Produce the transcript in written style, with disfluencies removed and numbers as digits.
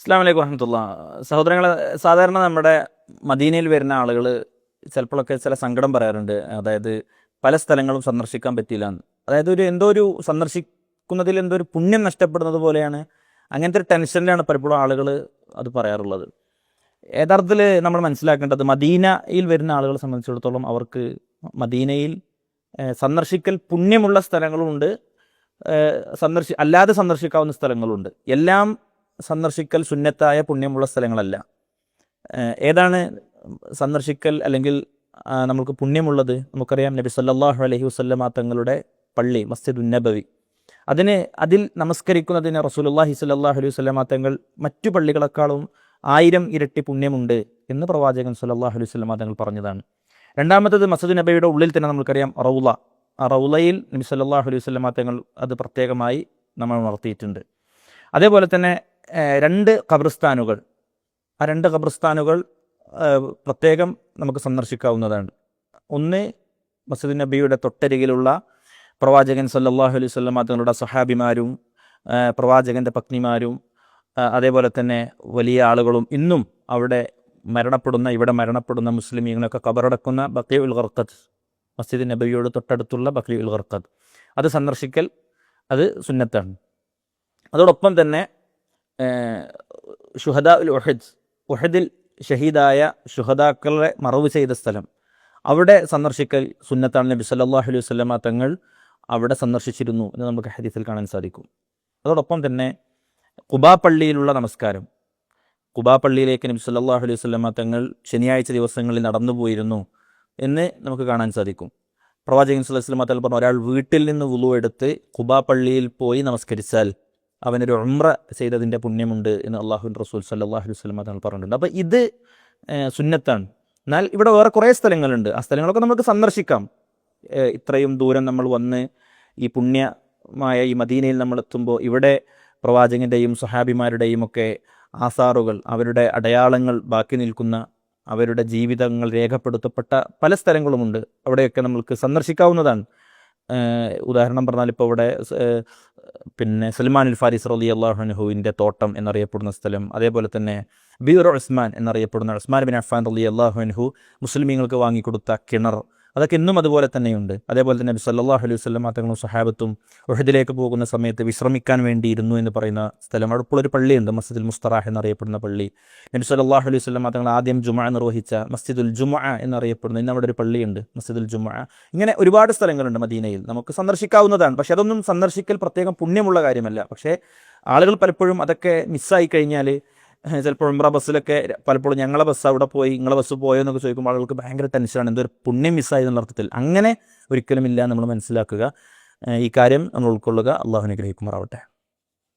അസ്സലാമു അലൈക്കും വറഹ്മത്തുള്ളാ. സഹോദരങ്ങളെ, സാധാരണ നമ്മുടെ മദീനയിൽ വരുന്ന ആളുകൾ ചിലപ്പോഴൊക്കെ ചില സങ്കടം പറയാറുണ്ട്. അതായത് പല സ്ഥലങ്ങളും സന്ദർശിക്കാൻ പറ്റിയില്ല എന്ന്. അതായത് എന്തോ ഒരു സന്ദർശിക്കുന്നതിൽ എന്തോ ഒരു പുണ്യം നഷ്ടപ്പെടുന്നത് പോലെയാണ്. അങ്ങനത്തെ ഒരു ടെൻഷനിലാണ് പലപ്പോഴും ആളുകൾ അത് പറയാറുള്ളത്. യഥാർത്ഥത്തിൽ നമ്മൾ മനസ്സിലാക്കേണ്ടത്, മദീനയിൽ വരുന്ന ആളുകളെ സംബന്ധിച്ചിടത്തോളം അവർക്ക് മദീനയിൽ സന്ദർശിക്കൽ പുണ്യമുള്ള സ്ഥലങ്ങളുമുണ്ട്, അല്ലാതെ സന്ദർശിക്കാവുന്ന സ്ഥലങ്ങളുണ്ട്. എല്ലാം സന്ദർശിക്കൽ സുന്നത്തായ പുണ്യമുള്ള സ്ഥലങ്ങളല്ല. ഏതാണ് സന്ദർശിക്കൽ അല്ലെങ്കിൽ നമുക്ക് പുണ്യമുള്ളത്? നമുക്കറിയാം, നബി സല്ലല്ലാഹു അലൈഹി വസല്ലമ തങ്ങളുടെ പള്ളി മസ്ജിദുൻ നബവി, അതിൽ നമസ്കരിക്കുന്നതിന് റസൂലുള്ളാഹി സ്വല്ലല്ലാഹു അലൈഹി വസല്ലമ തങ്ങൾ മറ്റു പള്ളികളെക്കാളും 1000 ഇരട്ടി പുണ്യമുണ്ട് എന്ന് പ്രവാചകൻ സല്ലല്ലാഹു അലൈഹി വസല്ലമ തങ്ങൾ പറഞ്ഞതാണ്. രണ്ടാമത്തത്, മസ്ജിദുൻ നബവിയുടെ ഉള്ളിൽ തന്നെ നമുക്കറിയാം റൗള. ആ റൗളയിൽ നബി സല്ലല്ലാഹു അലൈഹി വസല്ലമ തങ്ങൾ അത് പ്രത്യേകമായി നമ്മൾ നടത്തിയിട്ടുണ്ട്. അതേപോലെ തന്നെ 2 ഖബർസ്ഥാനുകൾ, ആ 2 ഖബർസ്ഥാനുകൾ പ്രത്യേകം നമുക്ക് സന്ദർശിക്കാവുന്നതാണ്. ഒന്ന്, മസ്ജിദുൻ നബിയുടെ തൊട്ടരികിലുള്ള പ്രവാചകൻ സല്ലല്ലാഹു അലൈഹി വസല്ലമ തങ്ങളുടെ സഹാബിമാരും പ്രവാചകൻ്റെ പത്നിമാരും അതേപോലെ തന്നെ വലിയ ആളുകളും ഇന്നും ഇവിടെ മരണപ്പെടുന്ന മുസ്ലിമീങ്ങളൊക്കെ ഖബറടക്കുന്ന ബഖീഉൽ ഖർഖദ്, മസ്ജിദുൻ നബിയോട് തൊട്ടടുത്തുള്ള ബഖീഉൽ ഖർഖദ്, അത് സന്ദർശിക്കൽ അത് സുന്നത്താണ്. അതോടൊപ്പം തന്നെ ഷുഹദാഉൽ ഉഹദിൽ ഷഹീദായ ഷുഹദാക്കളെ മറവ് ചെയ്ത സ്ഥലം, അവിടെ സന്ദർശിക്കൽ സുന്നത്താണ്. നബി സല്ലല്ലാഹു അലൈഹി വസല്ലമ തങ്ങൾ അവിടെ സന്ദർശിച്ചിരുന്നു എന്ന് നമുക്ക് ഹദീസിൽ കാണാൻ സാധിക്കും. അതോടൊപ്പം തന്നെ ഖുബാ പള്ളിയിലുള്ള നമസ്കാരം, ഖുബാ പള്ളിയിലേക്ക് നബി സല്ലല്ലാഹു അലൈഹി വസല്ലമ തങ്ങൾ ശനിയാഴ്ച ദിവസങ്ങളിൽ നടന്നു പോയിരുന്നു എന്ന് നമുക്ക് കാണാൻ സാധിക്കും. പ്രവാചകൻ സല്ലല്ലാഹു അലൈഹി വസല്ലമ തങ്ങൾ പറഞ്ഞു, ഒരാൾ വീട്ടിൽ നിന്ന് വുളു എടുത്ത് ഖുബാ പള്ളിയിൽ പോയി നമസ്കരിച്ചാൽ അവനൊരു ഉംറ ചെയ്തതിൻ്റെ പുണ്യമുണ്ട് എന്ന് അല്ലാഹുവിൻ്റെ റസൂൽ സല്ലല്ലാഹു അലൈഹി വസല്ലമ തങ്ങൾ പറഞ്ഞിട്ടുണ്ട്. അപ്പോൾ ഇത് സുന്നത്താണ്. എന്നാൽ ഇവിടെ വേറെ കുറേ സ്ഥലങ്ങളുണ്ട്, ആ സ്ഥലങ്ങളൊക്കെ നമുക്ക് സന്ദർശിക്കാം. ഇത്രയും ദൂരം നമ്മൾ വന്ന് ഈ പുണ്യമായ ഈ മദീനയിൽ നമ്മൾ എത്തുമ്പോൾ ഇവിടെ പ്രവാചകൻ്റെയും സ്വഹാബിമാരുടെയും ഒക്കെ ആസാറുകൾ, അവരുടെ അടയാളങ്ങൾ ബാക്കി നിൽക്കുന്ന, അവരുടെ ജീവിതങ്ങൾ രേഖപ്പെടുത്തപ്പെട്ട പല സ്ഥലങ്ങളുമുണ്ട്. അവിടെയൊക്കെ നമുക്ക് സന്ദർശിക്കാവുന്നതാണ്. ഉദാഹരണം പറഞ്ഞാൽ ഇപ്പോൾ ഇവിടെ സൽമാനുൽ ഫാരിസ് റളിയല്ലാഹു അൻഹുവിൻ്റെ തോട്ടം എന്നറിയപ്പെടുന്ന സ്ഥലം, അതേപോലെ തന്നെ ബീർ ഉസ്മാൻ എന്നറിയപ്പെടുന്ന ഉസ്മാൻ ബിൻ അഫ്ഫാൻ റളിയല്ലാഹു അൻഹു മുസ്ലിമീങ്ങൾക്ക് വാങ്ങിക്കൊടുത്ത കിണർ, അതൊക്കെ ഇന്നും അതുപോലെ തന്നെയുണ്ട്. അതേപോലെ തന്നെ നബി സല്ലല്ലാഹു അലൈഹി വസല്ലമ തങ്ങളും സ്വഹാബത്തും ഉഹദിലേക്ക് പോകുന്ന സമയത്ത് വിശ്രമിക്കാൻ വേണ്ടി ഇരുന്നു എന്ന് പറയുന്ന സ്ഥലം. അവിടെ ഇപ്പോൾ ഒരു പള്ളിയുണ്ട്, മസ്ജിദുൽ മുസ്തറാഹ് എന്നറിയപ്പെടുന്ന പള്ളി. നബി സല്ലല്ലാഹു അലൈഹി വസല്ലമ തങ്ങൾ ആദ്യം ജുമുഅ നിർവഹിച്ച മസ്ജിദുൽ ജുമുഅ എന്നറിയപ്പെടുന്ന, ഇന്ന് അവിടെ ഒരു പള്ളിയുണ്ട്, മസ്ജിദുൽ ജുമുഅ. ഇങ്ങനെ ഒരുപാട് സ്ഥലങ്ങളുണ്ട് മദീനയിൽ, നമുക്ക് സന്ദർശിക്കാവുന്നതാണ്. പക്ഷെ അതൊന്നും സന്ദർശിക്കൽ പ്രത്യേകം പുണ്യമുള്ള കാര്യമല്ല. പക്ഷേ ആളുകൾ പലപ്പോഴും അതൊക്കെ മിസ്സായി കഴിഞ്ഞാൽ, ചിലപ്പോൾ ഉംറ ബസ്സിലൊക്കെ പലപ്പോഴും ഞങ്ങളെ ബസ് അവിടെ പോയി, നിങ്ങളെ ബസ് പോയോ എന്നൊക്കെ ചോദിക്കുമ്പോൾ ആളുകൾക്ക് ഭയങ്കര ടെൻഷനാണ്, എന്തൊരു പുണ്യം മിസ്സായി എന്നുള്ള അർത്ഥത്തിൽ. അങ്ങനെ ഒരിക്കലുമില്ല, നമ്മൾ മനസ്സിലാക്കുക, ഈ കാര്യം നമ്മൾ ഉൾക്കൊള്ളുക. അള്ളാഹു അനുഗ്രഹിക്കുമാറാവട്ടെ.